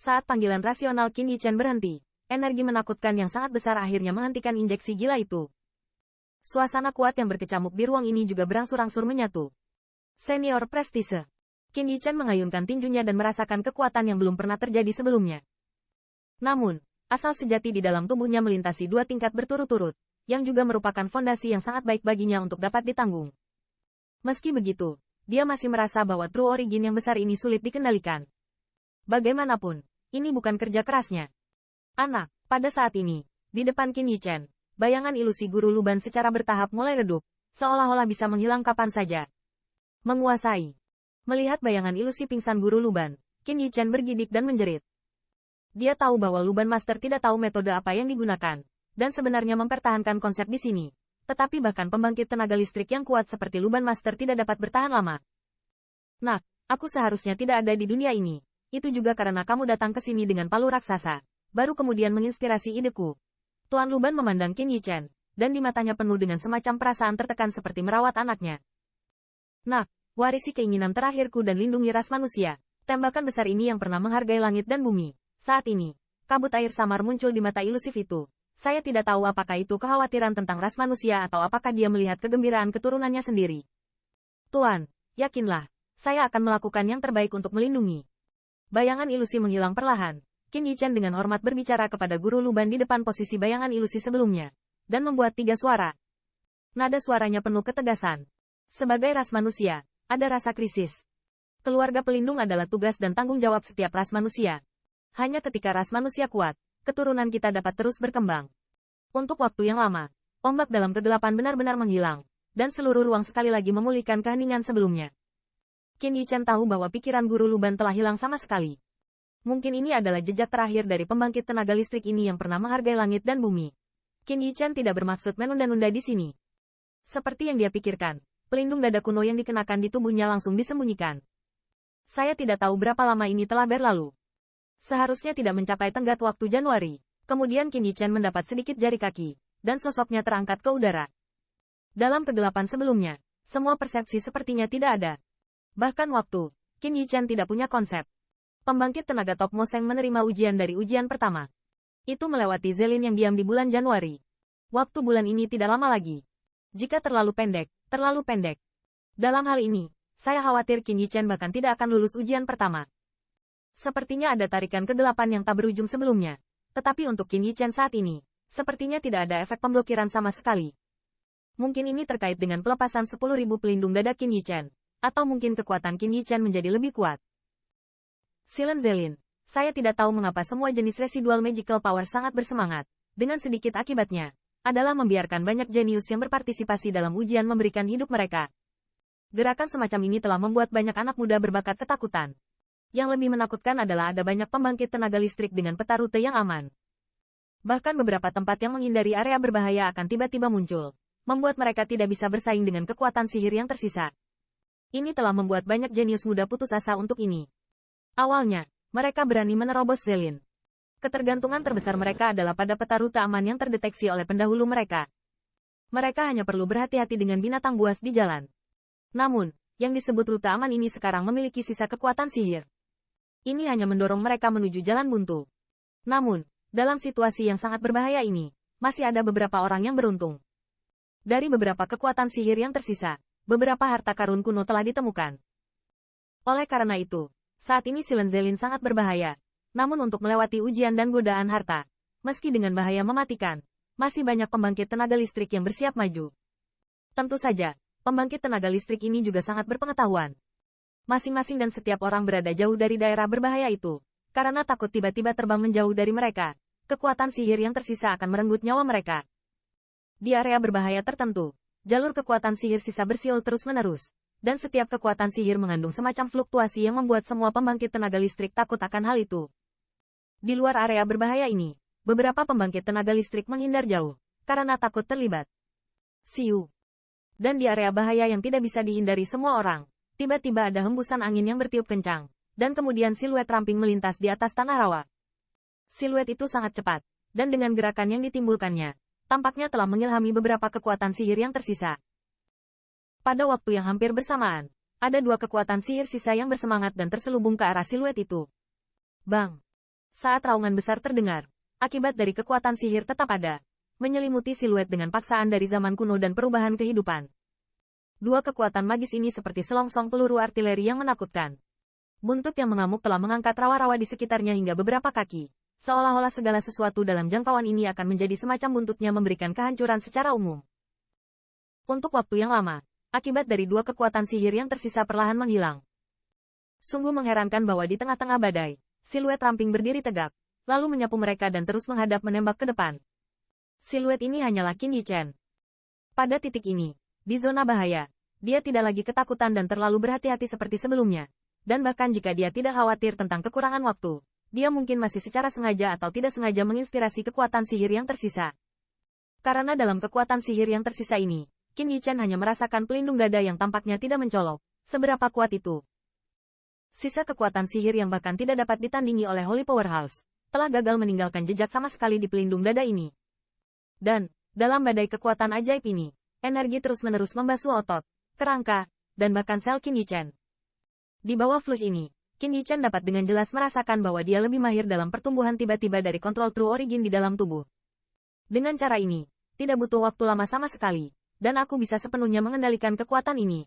Saat panggilan rasional Qin Yichen berhenti, energi menakutkan yang sangat besar akhirnya menghentikan injeksi gila itu. Suasana kuat yang berkecamuk di ruang ini juga berangsur-angsur menyatu. Senior Prestise. Qin Yichen mengayunkan tinjunya dan merasakan kekuatan yang belum pernah terjadi sebelumnya. Namun, asal sejati di dalam tubuhnya melintasi 2 tingkat berturut-turut, yang juga merupakan fondasi yang sangat baik baginya untuk dapat ditanggung. Meski begitu, dia masih merasa bahwa True Origin yang besar ini sulit dikendalikan. Bagaimanapun, ini bukan kerja kerasnya. Anak, pada saat ini, di depan Qin Yichen, bayangan ilusi guru Luban secara bertahap mulai redup, seolah-olah bisa menghilang kapan saja. Menguasai. Melihat bayangan ilusi pingsan guru Luban, Qin Yichen bergidik dan menjerit. Dia tahu bahwa Luban Master tidak tahu metode apa yang digunakan, dan sebenarnya mempertahankan konsep di sini. Tetapi bahkan pembangkit tenaga listrik yang kuat seperti Luban Master tidak dapat bertahan lama. Nak, aku seharusnya tidak ada di dunia ini. Itu juga karena kamu datang ke sini dengan palu raksasa, baru kemudian menginspirasi ideku. Tuan Luban memandang Qin Yichen, dan di matanya penuh dengan semacam perasaan tertekan seperti merawat anaknya. Nak, warisi keinginan terakhirku dan lindungi ras manusia. Tembakan besar ini yang pernah menghargai langit dan bumi. Saat ini, kabut air samar muncul di mata ilusif itu. Saya tidak tahu apakah itu kekhawatiran tentang ras manusia atau apakah dia melihat kegembiraan keturunannya sendiri. Tuan, yakinlah, saya akan melakukan yang terbaik untuk melindungi. Bayangan ilusi menghilang perlahan. Qin Yichen dengan hormat berbicara kepada guru Luban di depan posisi bayangan ilusi sebelumnya, dan membuat 3 suara. Nada suaranya penuh ketegasan. Sebagai ras manusia, ada rasa krisis. Keluarga pelindung adalah tugas dan tanggung jawab setiap ras manusia. Hanya ketika ras manusia kuat, keturunan kita dapat terus berkembang. Untuk waktu yang lama, ombak dalam kegelapan benar-benar menghilang, dan seluruh ruang sekali lagi memulihkan keheningan sebelumnya. Qin Yichen tahu bahwa pikiran guru Luban telah hilang sama sekali. Mungkin ini adalah jejak terakhir dari pembangkit tenaga listrik ini yang pernah menghargai langit dan bumi. Qin Yichen tidak bermaksud menunda-nunda di sini. Seperti yang dia pikirkan, pelindung dada kuno yang dikenakan di tubuhnya langsung disembunyikan. Saya tidak tahu berapa lama ini telah berlalu. Seharusnya tidak mencapai tenggat waktu Januari. Kemudian Qin Yichen mendapat sedikit jari kaki, dan sosoknya terangkat ke udara. Dalam kegelapan sebelumnya, semua persepsi sepertinya tidak ada. Bahkan waktu, Qin Yichen tidak punya konsep. Pembangkit tenaga top Moseng menerima ujian dari ujian pertama. Itu melewati Zelin yang diam di bulan Januari. Waktu bulan ini tidak lama lagi. Jika terlalu pendek, terlalu pendek. Dalam hal ini, saya khawatir Qin Yichen bahkan tidak akan lulus ujian pertama. Sepertinya ada tarikan kegelapan yang tak berujung sebelumnya. Tetapi untuk Qin Yichen saat ini, sepertinya tidak ada efek pemblokiran sama sekali. Mungkin ini terkait dengan pelepasan 10.000 pelindung dada Qin Yichen. Atau mungkin kekuatan Qin Yichen menjadi lebih kuat. Silen Zelin, saya tidak tahu mengapa semua jenis residual magical power sangat bersemangat. Dengan sedikit akibatnya, adalah membiarkan banyak jenius yang berpartisipasi dalam ujian memberikan hidup mereka. Gerakan semacam ini telah membuat banyak anak muda berbakat ketakutan. Yang lebih menakutkan adalah ada banyak pembangkit tenaga listrik dengan peta rute yang aman. Bahkan beberapa tempat yang menghindari area berbahaya akan tiba-tiba muncul, membuat mereka tidak bisa bersaing dengan kekuatan sihir yang tersisa. Ini telah membuat banyak jenius muda putus asa untuk ini. Awalnya, mereka berani menerobos Zelin. Ketergantungan terbesar mereka adalah pada peta rute aman yang terdeteksi oleh pendahulu mereka. Mereka hanya perlu berhati-hati dengan binatang buas di jalan. Namun, yang disebut rute aman ini sekarang memiliki sisa kekuatan sihir. Ini hanya mendorong mereka menuju jalan buntu. Namun, dalam situasi yang sangat berbahaya ini, masih ada beberapa orang yang beruntung. Dari beberapa kekuatan sihir yang tersisa, beberapa harta karun kuno telah ditemukan. Oleh karena itu, saat ini Silen Zelin sangat berbahaya. Namun untuk melewati ujian dan godaan harta, meski dengan bahaya mematikan, masih banyak pembangkit tenaga listrik yang bersiap maju. Tentu saja, pembangkit tenaga listrik ini juga sangat berpengetahuan. Masing-masing dan setiap orang berada jauh dari daerah berbahaya itu, karena takut tiba-tiba terbang menjauh dari mereka. Kekuatan sihir yang tersisa akan merenggut nyawa mereka. Di area berbahaya tertentu, jalur kekuatan sihir sisa bersiul terus-menerus, dan setiap kekuatan sihir mengandung semacam fluktuasi yang membuat semua pembangkit tenaga listrik takut akan hal itu. Di luar area berbahaya ini, beberapa pembangkit tenaga listrik menghindar jauh, karena takut terlibat. Siu. Dan di area bahaya yang tidak bisa dihindari semua orang, tiba-tiba ada hembusan angin yang bertiup kencang, dan kemudian siluet ramping melintas di atas tanah rawa. Siluet itu sangat cepat, dan dengan gerakan yang ditimbulkannya, tampaknya telah mengilhami beberapa kekuatan sihir yang tersisa. Pada waktu yang hampir bersamaan, ada 2 kekuatan sihir sisa yang bersemangat dan terselubung ke arah siluet itu. Bang! Saat raungan besar terdengar, akibat dari kekuatan sihir tetap ada, menyelimuti siluet dengan paksaan dari zaman kuno dan perubahan kehidupan. Dua kekuatan magis ini seperti selongsong peluru artileri yang menakutkan. Buntut yang mengamuk telah mengangkat rawa-rawa di sekitarnya hingga beberapa kaki. Seolah-olah segala sesuatu dalam jangkauan ini akan menjadi semacam buntutnya memberikan kehancuran secara umum. Untuk waktu yang lama, akibat dari dua kekuatan sihir yang tersisa perlahan menghilang. Sungguh mengherankan bahwa di tengah-tengah badai, siluet ramping berdiri tegak, lalu menyapu mereka dan terus menghadap menembak ke depan. Siluet ini hanyalah Qin Yichen. Pada titik ini, di zona bahaya, dia tidak lagi ketakutan dan terlalu berhati-hati seperti sebelumnya. Dan bahkan jika dia tidak khawatir tentang kekurangan waktu, dia mungkin masih secara sengaja atau tidak sengaja menginspirasi kekuatan sihir yang tersisa. Karena dalam kekuatan sihir yang tersisa ini, Qin Yichen hanya merasakan pelindung dada yang tampaknya tidak mencolok. Seberapa kuat itu? Sisa kekuatan sihir yang bahkan tidak dapat ditandingi oleh Holy Powerhouse, telah gagal meninggalkan jejak sama sekali di pelindung dada ini. Dan, dalam badai kekuatan ajaib ini, energi terus-menerus membasuh otot, kerangka, dan bahkan sel Qin Yichen. Di bawah flush ini, Qin Yichen dapat dengan jelas merasakan bahwa dia lebih mahir dalam pertumbuhan tiba-tiba dari kontrol True Origin di dalam tubuh. Dengan cara ini, tidak butuh waktu lama sama sekali, dan aku bisa sepenuhnya mengendalikan kekuatan ini.